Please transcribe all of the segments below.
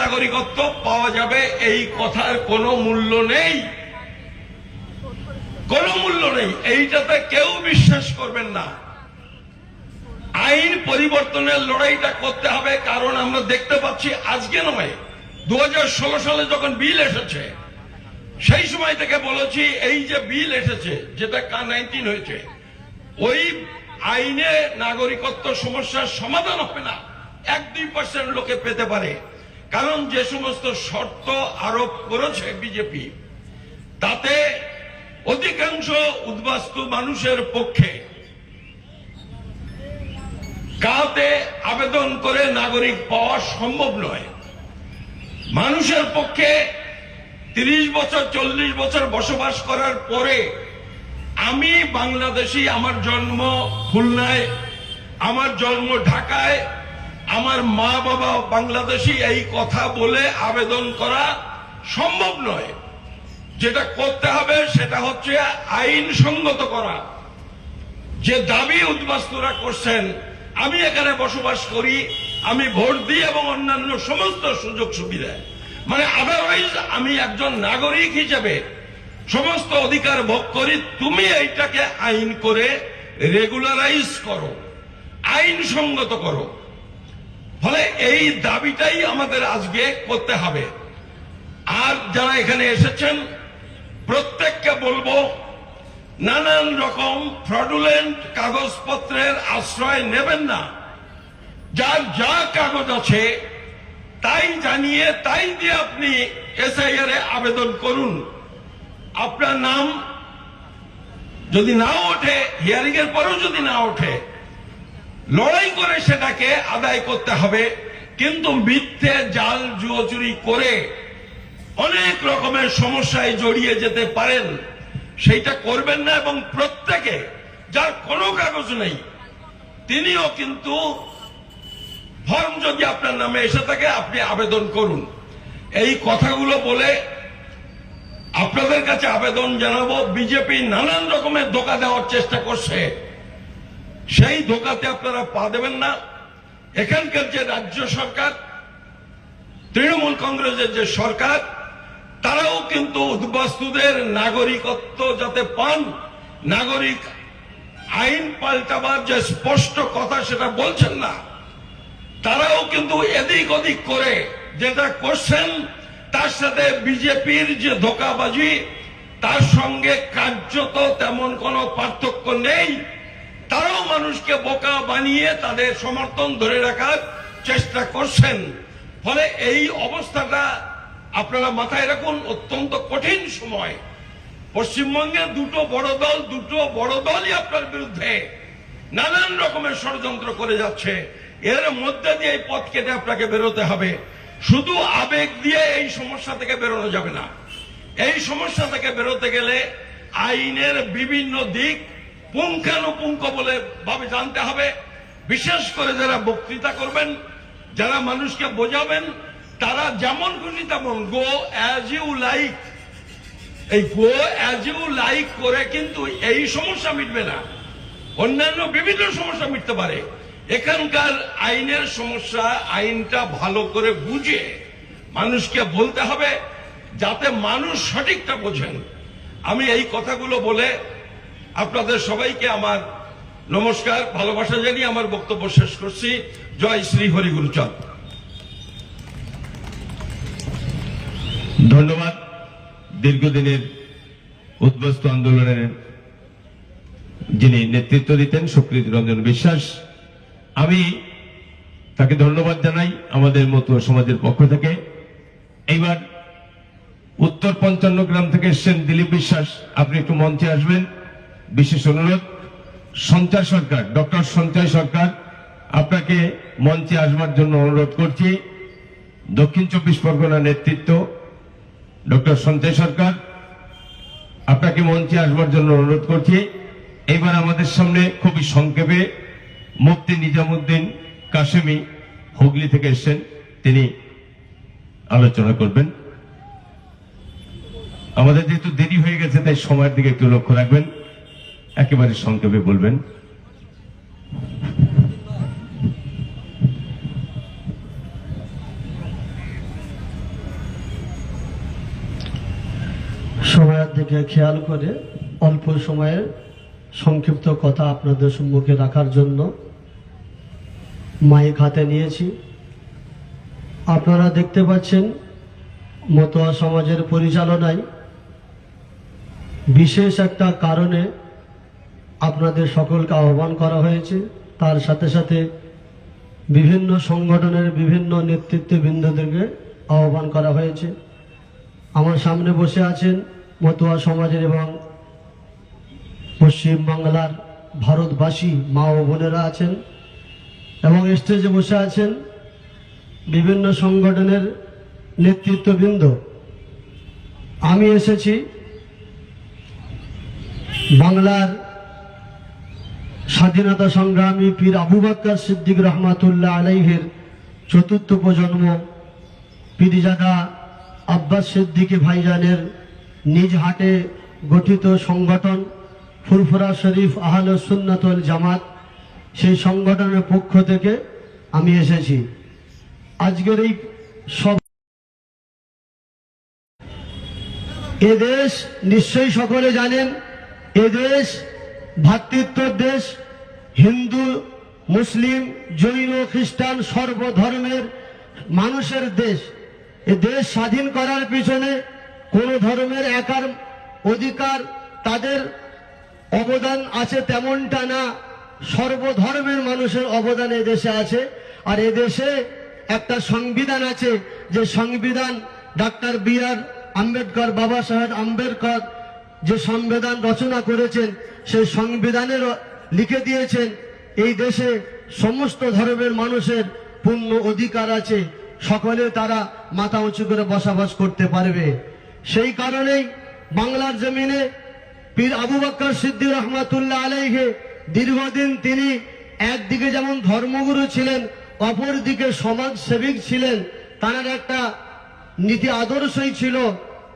নাগরিকত্ব পাওয়া যাবে এই কথার কোনো মূল্য নেই, কোনো মূল্য নেই। এইটাতে কেউ বিশ্বাস করবেন না। আইন পরিবর্তনের লড়াইটা করতে হবে, কারণ আমরা দেখতে পাচ্ছি আজকে নয়, 2016 সালে যখন বিল এসেছে সেই সময় থেকে বলেছি এই যে বিল এসেছে যেটা K-19 হয়েছে, ওই আইনে নাগরিকত্ব সমস্যার সমাধান হবে না। 1-2% লোকে পেতে পারে, কারণ যে সমস্ত শর্ত আরোপ করেছে বিজেপি তাতে অধিকাংশ উদ্বাস্তু মানুষের পক্ষে কাতে আবেদন করে নাগরিক পাওয়া সম্ভব নয়। মানুষের পক্ষে 30 বছর 40 বছর বসবাস করার পরে আমি বাংলাদেশি, আমার জন্ম খুলনায়, আমার জন্ম ঢাকায়, আমার মা বাবা বাংলাদেশি, এই কথা বলে আবেদন করা সম্ভব নয়। যেটা করতে হবে সেটা হচ্ছে আইনসঙ্গত করা। যে দাবি উদ্বাস্তুরা করছেন, আমি এখানে বসবাস করি, আমি ভোট দিই এবং অন্যান্য সমস্ত সুযোগ সুবিধা, মানে আদারওয়াইজ আমি একজন নাগরিক হিসেবে সমস্ত অধিকার ভোগ করি, তুমি এইটাকে আইন করে রেগুলারাইজ করো, আইনসঙ্গত করো। ফলে এই দাবিটাই আমাদের আজকে করতে হবে। আর যারা এখানে এসেছেন প্রত্যেককে বলবো, নানান রকম ফ্রডুলেন্ট কাগজপত্রের আশ্রয় নেবেন না। যার যা কাগজ আছে তাই জানিয়ে তাই দিয়ে আপনি এসআইআর এ আবেদন করুন। আপনার নাম যদি নাও ওঠে, হিয়ারিং এর পরেও যদি না ওঠে, লড়াই করে সেটাকে আদায় করতে হবে। কিন্তু মিথ্যে জাল জুয়োচুরি করে অনেক রকমের সমস্যায় জড়িয়ে যেতে পারেন, সেইটা করবেন না। এবং প্রত্যেকে যার কোনো কাগজ নেই তিনিও কিন্তু ফর্ম যদি আপনার নামে এসে থাকে আপনি আবেদন করুন। এই কথাগুলো বলে আপনাদের কাছে আবেদন জানাবো, বিজেপি নানান রকমের ধোঁকা দেওয়ার চেষ্টা করছে, সেই ধোঁকাতে আপনারা পা দেবেন না। এখানকার যে রাজ্য সরকার, তৃণমূল কংগ্রেসের যে সরকার, তারাও কিন্তু উদ্বাস্তুদের নাগরিকত্ব যাতে পান, নাগরিক আইন পাল্টাবার যে স্পষ্ট কথা সেটা বলছেন না। তারাও কিন্তু এদিক ওদিক করে যেটা করছেন তার সাথে বিজেপির যে ধোঁকাবাজি, তার সঙ্গে কার্যত তেমন কোনো পার্থক্য নেই। তারাও মানুষকে বোকা বানিয়ে তাদের সমর্থন ধরে রাখার চেষ্টা করছেন। ফলে এই অবস্থাটা আপনারা মাথায় রাখুন, অত্যন্ত কঠিন সময়। পশ্চিমবঙ্গে দুটো বড় দলই আপনার বিরুদ্ধে নানান রকমের ষড়যন্ত্র করে যাচ্ছে। এর মধ্যে দিয়ে এই পথ কেটে আপনাকে বেরোতে হবে। শুধু আবেগ দিয়ে এই সমস্যা থেকে বেরোনো যাবে না। এই সমস্যা থেকে বেরোতে গেলে আইনের বিভিন্ন দিক পুঙ্খানুপুঙ্খ বলে ভাবে জানতে হবে। বিশেষ করে যারা বক্তৃতা করবেন, যারা মানুষকে বোঝাবেন, তারা যেমন খুশি তেমন গো অ্যাজ ইউ লাইক, এই গো অ্যাজ ইউ লাইক করে কিন্তু এই সমস্যা মিটবে না, অন্যান্য বিভিন্ন সমস্যা মিটতে পারে। এখানকার আইনের সমস্যা, আইনটা ভালো করে বুঝে মানুষকে বলতে হবে যাতে মানুষ সঠিকটা বোঝেন। আমি এই কথাগুলো বলে আপনাদের সবাইকে আমার নমস্কার, ভালোবাসা জানিয়ে আমার বক্তব্য শেষ করছি। জয় শ্রী হরিগুরুচাঁদ। ধন্যবাদ। দীর্ঘদিনের উদ্বাস্তু আন্দোলনের যিনি নেতৃত্ব দিতেন সুকৃতি রঞ্জন বিশ্বাস, আমি তাকে ধন্যবাদ জানাই আমাদের মতো সমাজের পক্ষ থেকে। এইবার উত্তর 55 গ্রাম থেকে এসছেন দিলীপ বিশ্বাস, আপনি একটু মঞ্চে আসবেন। বিশেষ অনুরোধ, সঞ্চয় সরকার, ডক্টর সঞ্চয় সরকার, আপনাকে মঞ্চে আসবার জন্য অনুরোধ করছি। দক্ষিণ 24 পরগনা নেতৃত্ব ডক্টর সঞ্চয় সরকার, আপনাকে মঞ্চে আসবার জন্য অনুরোধ করছি। এবার আমাদের সামনে খুবই সংক্ষেপে মুফতি নিজামুদ্দিন কাশেমি হুগলি থেকে এসেছেন, তিনি আলোচনা করবেন। আমাদের যেহেতু দেরি হয়ে গেছে তাই সময়ের দিকে একটু লক্ষ্য রাখবেন, একেবারে সংক্ষেপে বলবেন। সময়ের দিকে খেয়াল করে অল্প সময়ে সংক্ষিপ্ত কথা আপনাদের সম্মুখে রাখার জন্য মাইক হাতে নিয়েছি। আপনারা দেখতে পাচ্ছেন মতুয়া সমাজের পরিচালনায় বিশেষ একটা কারণে আপনাদের সকলকে আহ্বান করা হয়েছে। তার সাথে সাথে বিভিন্ন সংগঠনের বিভিন্ন নেতৃত্ববৃন্দদেরকে আহ্বান করা হয়েছে। আমার সামনে বসে আছেন মতুয়া সমাজের এবং পশ্চিম বাংলার ভারতবাসী মা ও বোনেরা আছেন এবং স্টেজে বসে আছেন বিভিন্ন সংগঠনের নেতৃত্ববৃন্দ। আমি এসেছি বাংলার স্বাধীনতা সংগ্রামী পীর আবু বকর সিদ্দিক রহমাতুল্লাহ আলাইহির চতুর্থ প্রজন্ম পীরজাদা আব্বাস সিদ্দিকী ভাইজানের নিজ হাটে গঠিত সংগঠন ফুরফুরা শরীফ আহলে সুন্নাত ওয়াল জামাত, সেই সংগঠনের পক্ষ থেকে আমি এসেছি। আজকের এই সব এদেশ নিশ্চয়ই সকলে জানেন, এদেশ ভ্রাতৃত্বর দেশ, হিন্দু মুসলিম জৈন খ্রিস্টান সর্বধর্মের মানুষের দেশ। এ দেশ স্বাধীন করার পিছনে কোন ধর্মের একার অধিকার তাদের অবদান আছে তেমনটা না, সর্বধর্মের মানুষের অবদান এ দেশে আছে। আর এ দেশে একটা সংবিধান আছে, যে সংবিধান ডাক্তার বি.আর. আম্বেদকর, বাবা সাহেব আম্বেদকর যে সংবিধান রচনা করেছেন, সেই সংবিধানের লিখে দিয়েছেন এই দেশে সমস্ত ধর্মের মানুষের পূর্ণ অধিকার আছে, সকলে তারা মাথা উঁচু করে বসবাস করতে পারবে। সেই কারণেই বাংলার জমিনে পীর আবু বকর সিদ্দিক রহমাতুল্লাহ আলাইহি দীর্ঘদিন তিনি একদিকে যেমন ধর্মগুরু ছিলেন, অপরদিকে সমাজ সেবিক ছিলেন। তার একটা নীতি আদর্শই ছিল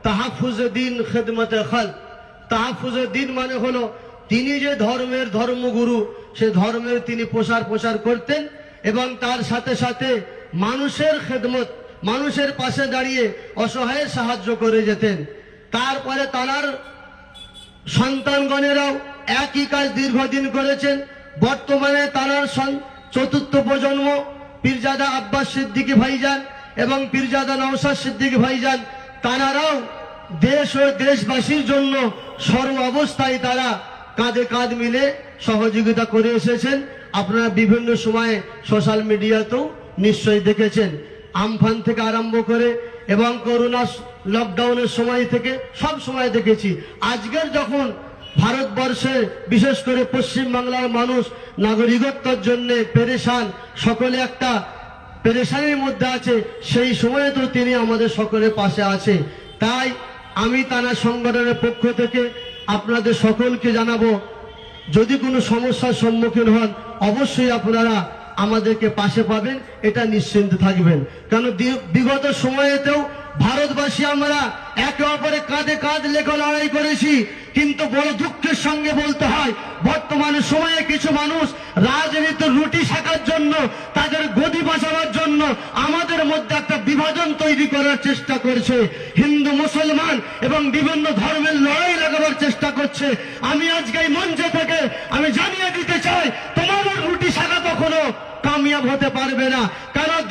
তাহাফুজে দিন খেদমতে খাল। তাহাফুজে দিন মানে হলো তিনি যে ধর্মের ধর্মগুরু, সে ধর্মের তিনি প্রচার করতেন এবং তার সাথে সাথে মানুষের খেদমত, মানুষের পাশে দাঁড়িয়ে অসহায়ের সাহায্য করে যেতেন। তারপরে তার সন্তানগণেরাও একই কাজ দীর্ঘদিন করেছেন। বর্তমানে তার চতুর্থ প্রজন্ম পীরজাদা আব্বাস সিদ্দিকী ভাইজান এবং পীরজাদা নওশাদ সিদ্দিকী ভাইজান, তারাও দেশ ও দেশবাসীর জন্য সর্ব অবস্থায় তারা কাঁধে কাঁধ মিলে সহযোগিতা করে এসেছেন। আপনারা বিভিন্ন সময়ে সোশ্যাল মিডিয়াতেও নিশ্চয়ই দেখেছেন, আমফান থেকে আরম্ভ করে এবং করোনা লকডাউনের সময় থেকে সব সময় দেখেছি। আজকের যখন ভারতবর্ষে বিশেষ করে পশ্চিম বাংলার মানুষ নাগরিকত্বের জন্য পেরেশান, সকলে একটা পেরেশানির মধ্যে আছে, সেই সময়ে তো তিনি আমাদের সকলের পাশে আছে। তাই আমি তারা সংগঠনের পক্ষ থেকে আপনাদের সকলকে জানাবো, যদি কোনো সমস্যার সম্মুখীন হন অবশ্যই আপনারা আমাদেরকে পাশে পাবেন, এটা নিশ্চিন্ত থাকবেন। কারণ বিগত সময়েতেও ভারতবাসী আমরা একে অপরে কাঁধে কাঁধ লেখা লড়াই করেছি, কিন্তু বড় দুঃখের সঙ্গে বলতে হয় বর্তমানে সময়ে কিছু মানুষ রাজনীতির রুটি শাকার জন্য, তাদের গদি বাঁচাবার জন্য আমাদের মধ্যে একটা বিভাজন তৈরি করার চেষ্টা করছে। হিন্দু মুসলমান এবং বিভিন্ন ধর্মের লড়াই লাগাবার চেষ্টা করছে। আমি আজকে এই মঞ্চে থেকে আমি জানিয়ে দিতে চাই, তোমাদের রুটি শাখা কখনো কামিয়াব হতে পারবে না। কারণ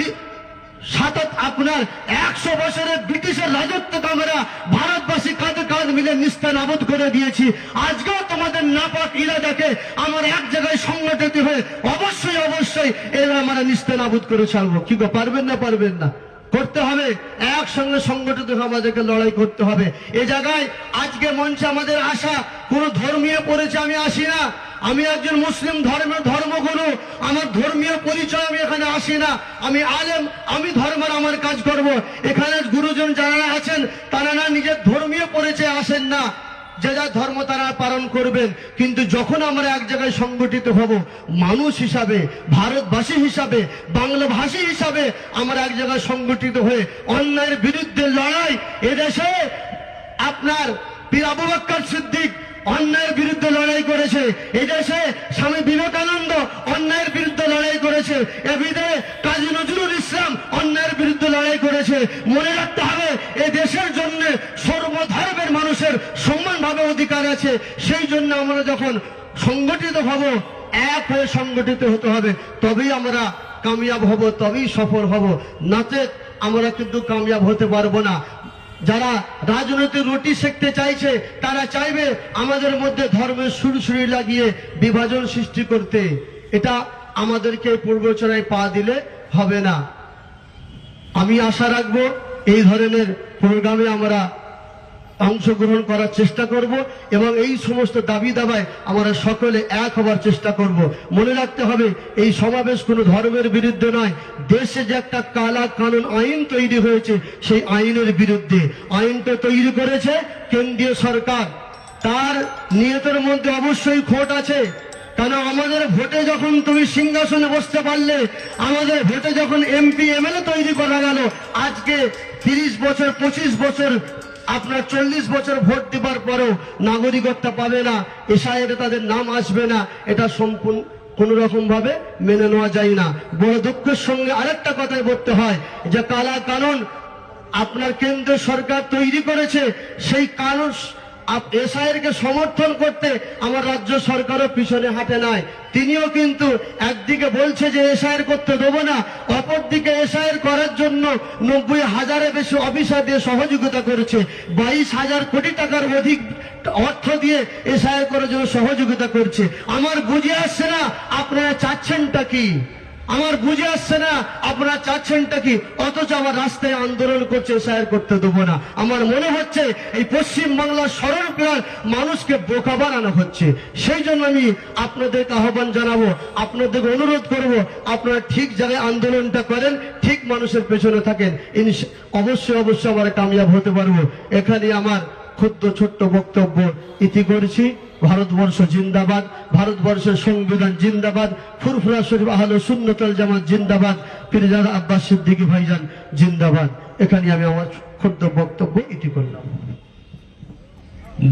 আপনার 100 বছরের ব্রিটিশের রাজত্বকে আমরা ভারতবাসী কাঁধে কাঁধ মিলে নিস্তানাবুদ করে দিয়েছি। আজকেও তোমাদের নাপাক ইরাদাকে আমরা এক জায়গায় সংগঠিত হয়ে অবশ্যই এরা আমরা নিস্তানাবুদ করে ছাড়বো। কি গো, পারবেন না? পারবেন না? করতে হবে, একসঙ্গে সংগঠিত হয়ে আমাদেরকে লড়াই করতে হবে। এ জায়গায় আজকে মঞ্চে আমাদের আসা কোনো ধর্মীয় পরিচয় আমি আসি না। আমি একজন মুসলিম ধর্মের ধর্মগুরু, আমার ধর্মীয় পরিচয় আমি এখানে আসি না। আমি আলেম, আমি ধর্মের আমার কাজ করব। এখানে গুরুজন যারা আছেন তারা না নিজের ধর্মীয় পরিচয় আসেন না, যে যা ধর্ম তারা পালন করবেন। কিন্তু যখন আমরা এক জায়গায় সংগঠিত হব, মানুষ হিসাবে, ভারতবাসী হিসাবে, বাংলাভাষী হিসাবে আমরা এক জায়গায় সংগঠিত হয়ে অন্যায়ের বিরুদ্ধে লড়াই, এদেশে আপনার পীর আবু বকর সিদ্দিক অন্যায়ের বিরুদ্ধে লড়াই করেছে, এদেশে স্বামী বিবেকানন্দ অন্যায়ের বিরুদ্ধে লড়াই করেছে, এবিদে কাজী নজরুল ইসলাম অন্যায়ের বিরুদ্ধে লড়াই করেছে। মনে রাখতে হবে, এ দেশের জন্য সর্বধর্মের মানুষের সমানভাবে অধিকার আছে। সেই জন্য আমরা যখন সংগঠিত হব, এক হয়ে সংগঠিত হতে হবে, তবেই আমরা কামিয়াব হব, তবেই সফল হব, নাতে আমরা কিন্তু কামিয়াব হতে পারবো না। যারা রাজনৈতিক রুটি সেকতে চাইছে তারা চাইবে আমাদের মধ্যে ধর্মের সুরসুরি লাগিয়ে বিভাজন সৃষ্টি করতে। এটা আমাদেরকে পূর্বচনায় পা দিলে হবে না। আমি আশা রাখবো এই ধরনের প্রোগ্রামে আমরা অংশগ্রহণ করার চেষ্টা করব এবং এই সমস্ত দাবি দাবায় আমরা সকলে এক হবার চেষ্টা করব। মনে রাখতে হবে এই সমাবেশ কোনো ধর্মের বিরুদ্ধে নয়, দেশে যে একটা কালা কানুন আইন তৈরি হয়েছে সেই আইনের বিরুদ্ধে। আইনটা তৈরি করেছে কেন্দ্রীয় সরকার, তার নিয়তের মধ্যে অবশ্যই খোট আছে। কেন আমাদের ভোটে যখন তুমি সিংহাসনে বসতে পারলে, আমাদের ভোটে যখন এমপি এমএলএ তৈরি করা গেল, আজকে 30 বছর 25 বছর আপনার 40 বছর ভোট দেবার পরেও নাগরিকত্ব পাবে না, এসআইআর তাদের নাম আসবে না, এটা সম্পূর্ণ কোন রকম ভাবে মেনে নেওয়া যায় না। বড় দুঃখের সঙ্গে আরেকটা কথাই বলতে হয় যে কালা কানুন আপনার কেন্দ্র সরকার তৈরি করেছে, সেই কানুন এসআইআর কে সমর্থন করতে আমার রাজ্য সরকারও পিছনে হাঁটে নাই। তিনিও কিন্তু একদিকে বলছে যে এসআইআর করতে দেবো না, অপরদিকে এসআইআর করার জন্য 90,000-এর বেশি অফিসার দিয়ে সহযোগিতা করেছে, 22,000 কোটি টাকার অধিক অর্থ দিয়ে এসআইআর করার জন্য সহযোগিতা করছে। আমার বুঝে আসছে না আপনারা চাচ্ছেনটা কি, আমার বুঝে আসছে না আপনারা চাচ্ছেনটা কি, অথচ আমার রাস্তায় আন্দোলন করছে এসআইআর করতে দেবো না। আমার মনে হচ্ছে এই পশ্চিম বাংলার সরল প্রাণ মানুষকে বোকা বানানো হচ্ছে। সেই জন্য আমি আপনাদেরকে আহ্বান জানাবো, আপনাদেরকে অনুরোধ করব, আপনারা ঠিক জায়গায় আন্দোলনটা করেন, ঠিক মানুষের পেছনে থাকেন, অবশ্যই অবশ্যই আমরা কামিয়াব হতে পারবো। এখানে আমার ক্ষুদ্র ছোট্ট বক্তব্য ইতি করছি। ভারতবর্ষ জিন্দাবাদ, ভারতবর্ষের সংবিধান জিন্দাবাদ, ফুরফুরা শরীফ আহলে সুন্নাতুল জামাত জিন্দাবাদ, পীরজাদা আব্বাস সিদ্দিকী ভাইজান জিন্দাবাদ। এখানে আমি আমার ক্ষুদ্র বক্তব্য ইতি করলাম।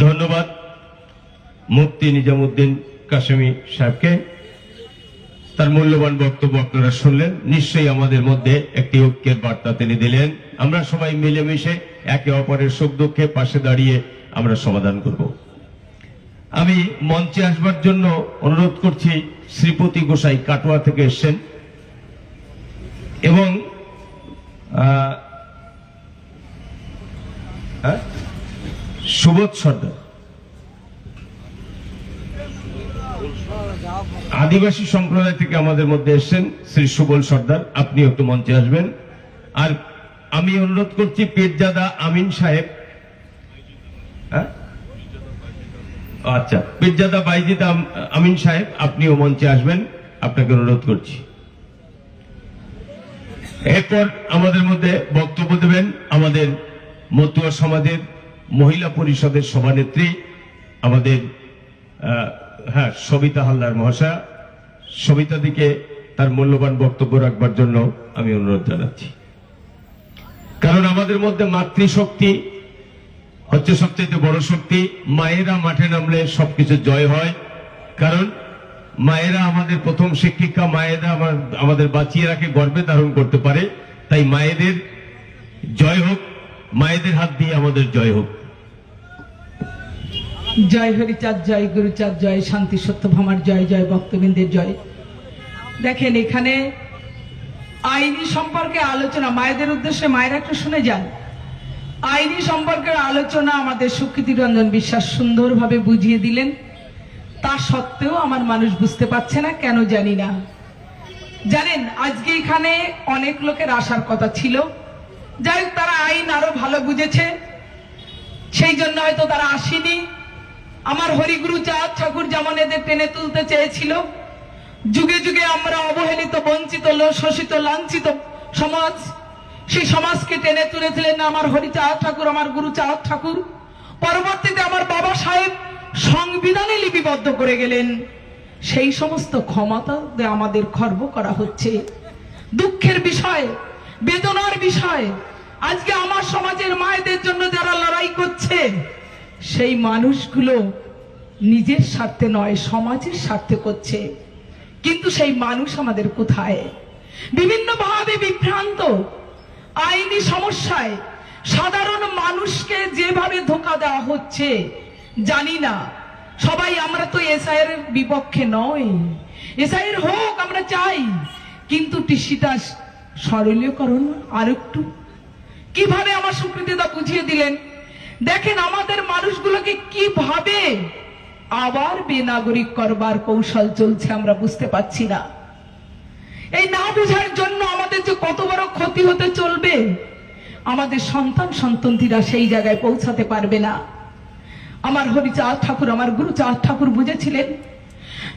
ধন্যবাদ মুফতি নিজামুদ্দিন কাশেমী সাহেবকে। তার মূল্যবান বক্তব্য আপনারা শুনলেন। নিশ্চয়ই আমাদের মধ্যে একটি ঐক্যের বার্তা তিনি দিলেন। আমরা সবাই মিলেমিশে একে অপরের সুখ দুঃখে পাশে দাঁড়িয়ে আমরা সমাধান করব। আমি মঞ্চে আসবার জন্য অনুরোধ করছি শ্রীপতি গোসাই কাটোয়া থেকে এসছেন এবং সুবোধ সর্দার আদিবাসী সম্প্রদায় থেকে আমাদের মধ্যে এসছেন শ্রী সুবল সর্দার, আপনি একটু মঞ্চে আসবেন। আর আমি অনুরোধ করছি পীরজাদা আমিন সাহেব, আচ্ছা পীরজাদা বাইজিদ আমিন সাহেব, আপনিও মঞ্চে আসবেন, আপনাকে অনুরোধ করছি। এরপর আমাদের মধ্যে বক্তব্য দেবেন আমাদের মতুয়া সমাজের মহিলা পরিষদের সভানেত্রী আমাদের সবিতা হালদার মহাশয়া। সবিতা দিকে তার মূল্যবান বক্তব্য রাখবার জন্য আমি অনুরোধ জানাচ্ছি। কারণ আমাদের মধ্যে মাতৃশক্তি হচ্ছে সবচেয়ে বড় শক্তি। মায়েরা মাঠে নামলে সবকিছু জয় হয়, কারণ মায়েরা আমাদের প্রথম শিক্ষিকা, মায়েরা আমাদের বাঁচিয়ে রাখে, গর্বে ধারণ করতে পারে। তাই মায়েদের জয় হোক, মায়েদের হাত দিয়ে আমাদের জয় হোক। জয় হরিচাঁদ, জয় গুরুচাঁদ, জয় শান্তি সত্যভামার জয়, জয় ভক্তবৃন্দের জয়। দেখেন এখানে আইনি সম্পর্কে আলোচনা, মায়েদের উদ্দেশ্যে মায়েরা একটু শুনে যান। আইনি সম্পর্কের আলোচনা আমাদের সুকৃতি রঞ্জন বিশ্বাস সুন্দরভাবে বুঝিয়ে দিলেন। তা সত্ত্বেও আমার মানুষ বুঝতে পারছে না, কেন জানি না। জানেন আজকে এখানে অনেক লোকের আসার কথা ছিল, যাই হোক তারা আইন আরো ভালো বুঝেছে, সেই জন্য হয়তো তারা আসেনি। আমার হরিগুরু চাঁদ ঠাকুর যেমন এদের টেনে তুলতে চেয়েছিল, যুগে যুগে আমরা অবহেলিত, বঞ্চিত, শোষিত, লাঞ্ছিত সমাজ, সেই সমাজকে টেনে তুলেছিলেন আমার হরিচাঁদ ঠাকুর, আমার গুরু চাঁদ ঠাকুর। পরবর্তীতে আমার বাবা সাহেব সংবিধানে লিপিবদ্ধ করে গেলেন। সেই সমস্ত ক্ষমতা আমাদের খর্ব করা হচ্ছে। দুঃখের বিষয়, বেদনার বিষয়, আজকে আমার সমাজের মায়েদের জন্য যারা লড়াই করছে, সেই মানুষগুলো নিজের স্বার্থে নয় সমাজের স্বার্থে করছে। কিন্তু সেই মানুষ আমাদের কোথায়? বিভিন্নভাবে বিভ্রান্ত, আইনি সমস্যায়, সাধারণ মানুষকে যেভাবে ধোঁকা দেওয়া হচ্ছে জানি না। সবাই আমরা তো এসআইয়ের বিপক্ষে নয়, এসআইয়ের হোক আমরা চাই, কিন্তু টিসিটা সরলীকরণ আর একটু কিভাবে আমার সুকৃতিদা বুঝিয়ে দিলেন। দেখেন আমাদের মানুষগুলোকে কিভাবে আবার বেনাগরিক করবার কৌশল চলছে আমরা বুঝতে পারছি না। এই না বোঝার জন্য আমাদের যে কত বড় ক্ষতি হতে চলবে, আমাদের সন্তান সন্ততিরা সেই জায়গায় পৌঁছাতে পারবে না। আমার হরিচাঁদ ঠাকুর, আমার গুরুচাঁদ ঠাকুর বুঝেছিলেন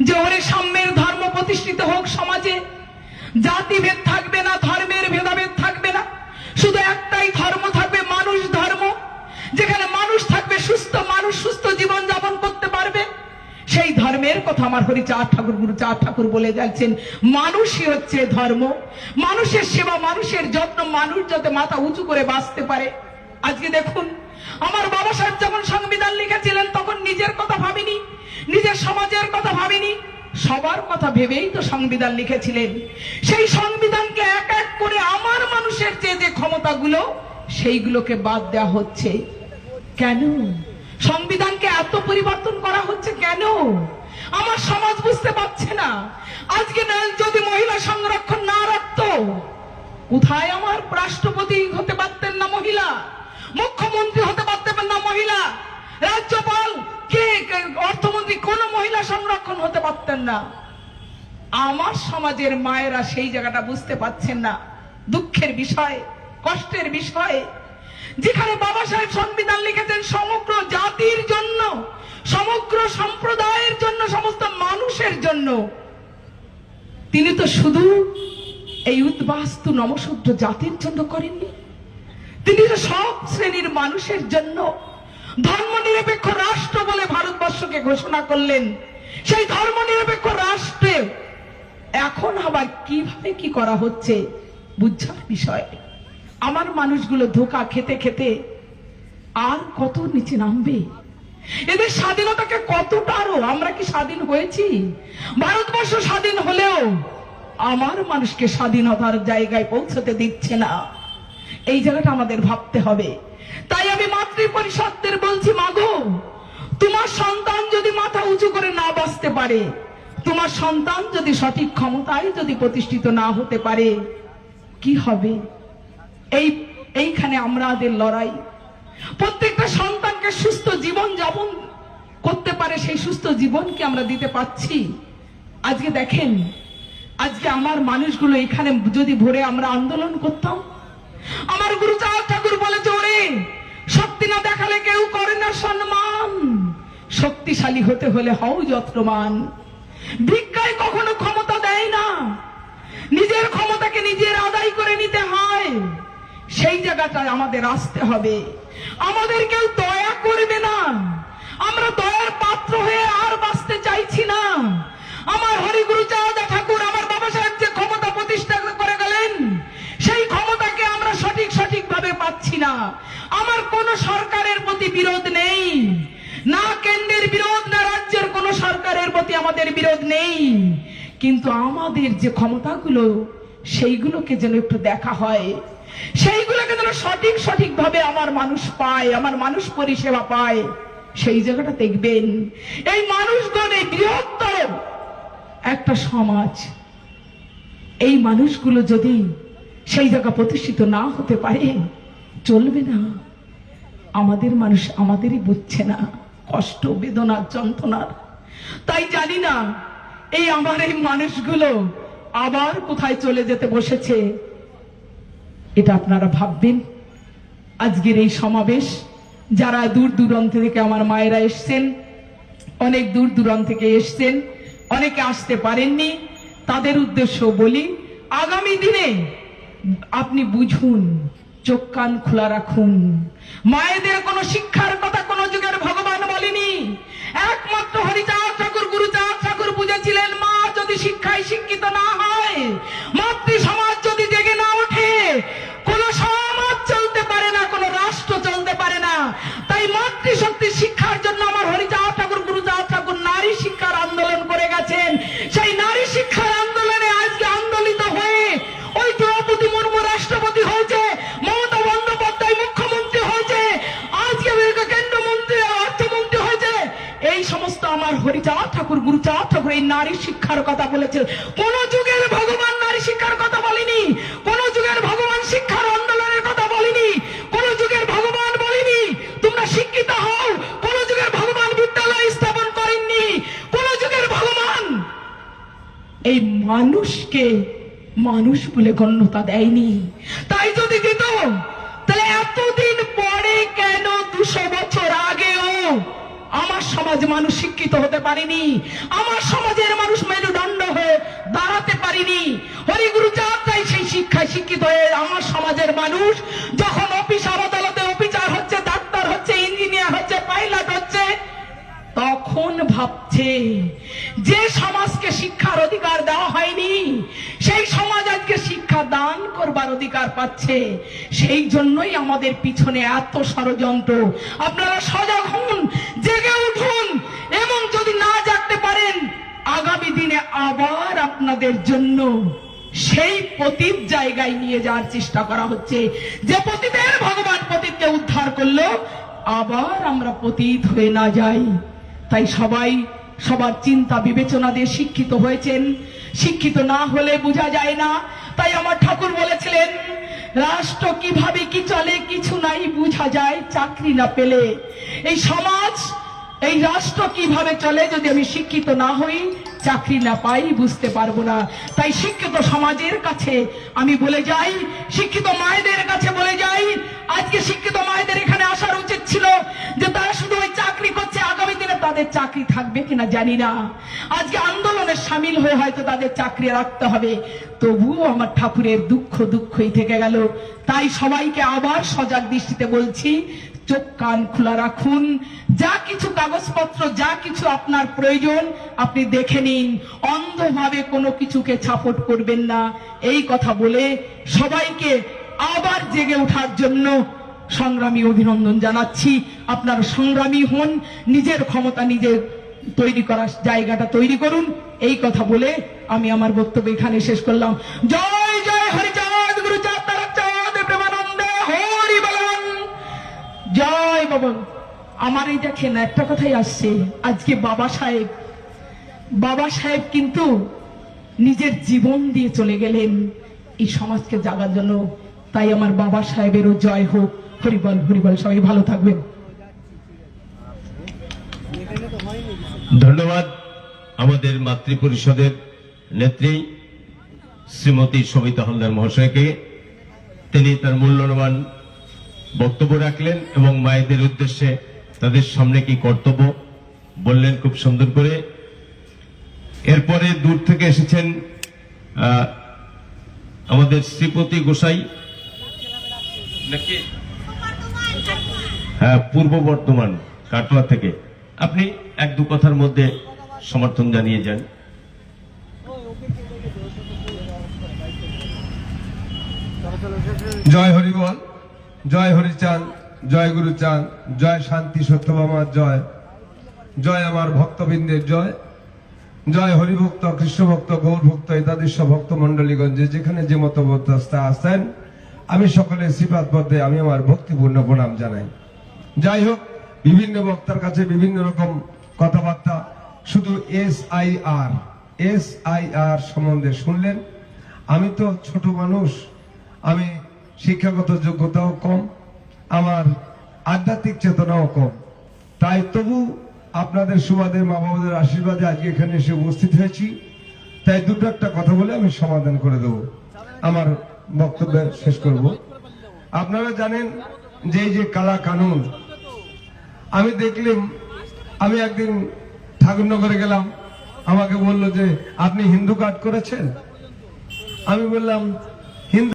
যে ওরে সাম্যের ধর্ম প্রতিষ্ঠিত হোক সমাজে, জাতিভেদ থাকবে না, ধর্মের ভেদাভেদ থাকবে না, শুধু একটাই ধর্ম থাকবে, মানুষ ধর্ম। যেখানে মানুষ থাকবে সুস্থ, মানুষ সুস্থ জীবন যাপন করতে পারবে, সেই ধর্মের কথা আমার হরিচাঁদ ঠাকুর, গুরুচাঁদ ঠাকুর বলে যাচ্ছেন। মানুষই হচ্ছে ধর্ম, মানুষের সেবা, মানুষের যত্ন, মানুষ যাতে মাথা উঁচু করে বাঁচতে পারে। আজকে দেখুন, আমার বাবা সাহেব যখন সংবিধান লিখেছিলেন তখন নিজের কথা ভাবিনি, নিজের সমাজের কথা ভাবিনি, সবার কথা ভেবেই তো সংবিধান লিখেছিলেন। সেই সংবিধানকে এক এক করে আমার মানুষের যে ক্ষমতাগুলো সেইগুলোকে বাদ দেওয়া হচ্ছে কেন? সংবিধানকে এত পরিবর্তন করা হচ্ছে কেন? আমার সমাজ বুঝতে পারছে না। আজকে যদি মহিলা সংরক্ষণ না রাখতো, কোথায় আমার রাষ্ট্রপতি হতে পারতেন না মহিলা, মুখ্যমন্ত্রী হতে পারতেন না মহিলা, রাজ্যপাল কে, অর্থমন্ত্রী, কোন মহিলা সংরক্ষণ হতে পারতেন না। আমার সমাজের মায়েরা সেই জায়গাটা বুঝতে পারছেন না। দুঃখের বিষয়, কষ্টের বিষয়, যেখানে বাবা সাহেব সংবিধান লিখেছেন সমগ্র জাতির জন্য, সমগ্র সম্প্রদায়ের জন্য, সমস্ত মানুষের জন্য, তিনি তো শুধু এই উদ্বাস্তু নমশূদ্র জাতির জন্য করেননি, তিনি তো সব শ্রেণীর মানুষের জন্য ধর্মনিরপেক্ষ রাষ্ট্র বলে ভারতবর্ষকে ঘোষণা করলেন। সেই ধর্মনিরপেক্ষ রাষ্ট্রে এখন আবার কিভাবে কি করা হচ্ছে বুঝার বিষয়। আমার মানুষগুলো ধোঁকা খেতে খেতে আর কত নিচে নামবে? এদের স্বাধীনতাকে কতটা, আরো আমরা কি স্বাধীন হয়েছি? ভারতবর্ষ স্বাধীন হলেও আমার মানুষকে স্বাধীনতার জায়গায় পৌঁছতে দিচ্ছে না। এই জায়গাটা আমাদের ভাবতে হবে। তাই আমি মাতৃ পরিষদদের বলছি, মাগো, তোমার সন্তান যদি মাথা উঁচু করে না বাঁচতে পারে, তোমার সন্তান যদি সঠিক ক্ষমতায় যদি প্রতিষ্ঠিত না হতে পারে, কি হবে? এইখানে আমাদের লড়াই। প্রত্যেকটা সন্তানকে সুস্থ জীবন যাপন করতে পারে, সেই সুস্থ জীবন কি আমরা দিতে পারছি? আজকে দেখেন, আজকে আমার মানুষগুলো এখানে যদি ভোরে আমরা আন্দোলন করতাম, আমার গুরুচাঁদ ঠাকুর বলেছে, ওরে শক্তি না দেখালে কেউ করে না সম্মান, শক্তিশালী হতে হলে হও যত্নবান। ভিক্ষায় কখনো ক্ষমতা দেয় না, নিজের ক্ষমতাকে নিজের আদায় করে নিতে হয়। সেই জায়গাটায় আমাদের আসতে হবে। আমাদের কেউ দয়া করবে না, আমরা দয়ার পাত্র হয়ে আর বাঁচতে চাইছি না। আমার হরিগুরুচাঁদ ঠাকুর, আমার বাবা সাহেব যে ক্ষমতা প্রতিষ্ঠা করে গেলেন, সেই ক্ষমতাকে আমরা সঠিকভাবে পাচ্ছি না। আমার কোন সরকারের প্রতি বিরোধ নেই, না কেন্দ্রের বিরোধ, না রাজ্যের কোন সরকারের প্রতি আমাদের বিরোধ নেই, কিন্তু আমাদের যে ক্ষমতাগুলো সেইগুলোকে যেন একটু দেখা হয়, সেইগুলোকে যেন সঠিকভাবে আমার মানুষ পায়, আমার মানুষ পরিষেবা পায়। সেই জায়গাটা দেখবেন, এই মানুষগণ, এই বৃহত্তর একটা সমাজ, এই মানুষগুলো যদি সেই জায়গা প্রতিষ্ঠিত না হতে পারে, চলবে না। আমাদের মানুষ আমাদেরই বুঝছে না কষ্ট, বেদনা, যন্ত্রণার। তাই জানি না আমার এই মানুষগুলো আবার কোথায় চলে যেতে বসেছে। এটা আপনারা ভাববেন। আজকের এই সমাবেশ, যারা দূর দূরান্ত থেকে আমার মায়েরা এসছেন, অনেক দূর দূরান্ত থেকে এসছেন, অনেকে আসতে পারেননি, তাদের উদ্দেশ্য বলি, আগামী দিনে আপনি বুঝুন, চোখ কান খোলা রাখুন। মায়েদের কোনো শিক্ষার কথা কোন যুগের ভগবান বলেনি, একমাত্র হরিচাঁদ ঠাকুর, গুরুচাঁদ ঠাকুর বুঝেছিলেন, মা যদি শিক্ষায় শিক্ষিত না হয়, মাতৃ সমাজ যদি জেগে না ওঠে, কোন সমাজ চলতে পারে না, কোন রাষ্ট্র চলতে পারে না। তাই মাতৃশক্তির শিক্ষার জন্য আমার হরিচাঁদ ঠাকুর, গুরুচাঁদ ঠাকুর নারী শিক্ষার আন্দোলন করে গেছেন। সেই নারী শিক্ষার আন্দোলনে আজকে আন্দোলিত হয়ে ওই দ্রৌপদী মুর্মু রাষ্ট্রপতি হয়েছে, মমতা বন্দ্যোপাধ্যায় মুখ্যমন্ত্রী হরিচাঁদ ঠাকুর, গুরুচাঁদ ঠাকুর এই নারী শিক্ষার কথা বলেছে। কোন যুগের ভগবান নারী শিক্ষার কথা বলেনি, কোন যুগের ভগবান শিক্ষার আন্দোলনের কথা বলেনি, কোন যুগের ভগবান বলেনি তোমরা শিক্ষিত হও, কোন যুগের ভগবান বিদ্যালয় স্থাপন করেননি, কোন যুগের ভগবান এই মানুষকে মানুষ বলে গণ্যতা দেয়নি। তাই যদি দিত তাহলে এতদিন পরে কেন 200 বছর আগেও আমার সমাজ মানুষ শিক্ষিত হতে পারেনি, আমার সমাজের মানুষ মেরুদণ্ড হয়ে দাঁড়াতে পারেনি? হরিগুরু চাঁদ তাই সেই শিক্ষায় শিক্ষিত হয়ে আমার সমাজের মানুষ যখন অফিস আদালতে অফিসার হচ্ছে, ডাক্তার হচ্ছে, ইঞ্জিনিয়ার হচ্ছে, পাইলট হচ্ছে, তখন ভাবছে যে সমাজকে শিক্ষার অধিকার দেওয়া হয়নি সেই সমাজ আজকে শিক্ষা দান করবার অধিকার পাচ্ছে। সেই জন্যই আমাদের পিছনে এত ষড়যন্ত্র। আপনারা সজাগ হন, জেগে উঠুন, এবং যদি না জাগতে পারেন আগামী দিনে আবার আপনাদের জন্য সেই পতিত জায়গায় নিয়ে যাওয়ার চেষ্টা করা হচ্ছে। যে পতিতের ভগবান পতিতকে উদ্ধার করলো, আবার আমরা পতিত হয়ে না যাই। তাই সবাই সবার চিন্তা বিবেচনা দিয়ে শিক্ষিত হয়েছেন। শিক্ষিত না হলে বোঝা যায় না। তাই আমার ঠাকুর বলেছিলেন, রাষ্ট্র কিভাবে কি চলে কিছু নাই বোঝা যায় চাকরি না পেলে। এই সমাজ, এই রাষ্ট্র কিভাবে চলে যদি আমি শিক্ষিত না হই, চাকরি না পাই, বুঝতে পারবো না। তাই শিক্ষিত সমাজের কাছে আমি বলে যাই, শিক্ষিত মায়েদের কাছে বলে যাই, আজকে শিক্ষিত মায়েদের এখানে আসার উচিত ছিল যে তারা শুধু ওই চাকরি করছে, আগামী দিনে তাদের চাকরি থাকবে কিনা জানি না। আজকে আন্দোলনে সামিল হয়ে হয়তো তাদের চাকরি রাখতে হবে, তবুও আমার ঠাকুরের দুঃখই থেকে গেল। তাই সবাইকে আবার সজাগ দৃষ্টিতে বলছি, চোখ কান খোলা রাখুন, যা কিছু কাগজপত্র, যা কিছু আপনার প্রয়োজন আপনি দেখে নিন, অন্ধভাবে কোনো কিছুকে ছাপট করবেন না। এই কথা বলে সবাইকে আবার জেগে ওঠার জন্য সংগ্রামী অভিনন্দন জানাচ্ছি। আপনারা সংগ্রামী হন, নিজের ক্ষমতা নিজের তৈরি করার জায়গাটা তৈরি করুন। এই কথা বলে আমি আমার বক্তব্য এখানে শেষ করলাম। জয় জয় হরিচাঁদ, গুরুচাঁদ, তারাচাঁদ, প্রেমানন্দে হরি বলন। জয় বাবা। আমার এই দেখেন একটা কথাই আসছে, আজকে বাবা সাহেব কিন্তু নিজের জীবন দিয়ে চলে গেলেন এই সমাজকে জাগার জন্য। তাই আমার বাবা সাহেবেরও জয় হোক। হরিবল হরিবল। সবাই ভালো থাকবেন। ধন্যবাদ আমাদের মাতৃ পরিষদের নেত্রী শ্রীমতী সবিতা হালদার মহাশয়কে। তিনি তার মূল্যবান বক্তব্য রাখলেন এবং মায়েদের উদ্দেশ্যে তাদের সামনে কি কর্তব্য বললেন খুব সুন্দর করে। এরপরে দূর থেকে এসেছেন আমাদের শ্রীপতি গোসাই নাকি, হ্যাঁ, পূর্ব বর্ধমান কাটোয়া থেকে। আপনি এক দু কথার মধ্যে সমর্থন জানিয়ে যান। জয় হরিবল, জয় হরিচাঁদ, জয় গুরুচাঁদ, জয় শান্তি সত্যভামার জয়, জয় আমার ভক্তবৃন্দের জয়, জয় হরিভক্ত, কৃষ্ণভক্ত, গৌরভক্ত, এতাদৃশ্য ভক্ত মন্ডলীগঞ্জে যেখানে যে মতবস্থা আসেন, আমি সকলের শ্রীপাদ পদ্মে আমি আমার ভক্তিপূর্ণ প্রণাম জানাই। যাই হোক, বিভিন্ন বক্তার কাছে বিভিন্ন রকম কথাবার্তা, শুধু SIR সম্বন্ধে শুনলেন। আমি তো ছোট মানুষ, আমি শিক্ষাগত যোগ্যতাও কম, আমার আধ্যাত্মিক চেতনাও কম, তাই তবু আপনাদের সুবাদে, মা বাবাদের আশীর্বাদে আজকে এখানে এসে উপস্থিত হয়েছি। তাই দুটো একটা কথা বলে আমি সমাধান করে দেব, আমার বক্তব্য শেষ করব। আপনারা জানেন যে এই যে কালা কানুন, আমি দেখলাম, আমি একদিন ঠাকুরনগরে গেলাম, আমাকে বললো যে আপনি হিন্দু কার্ড করেছেন। আমি বললাম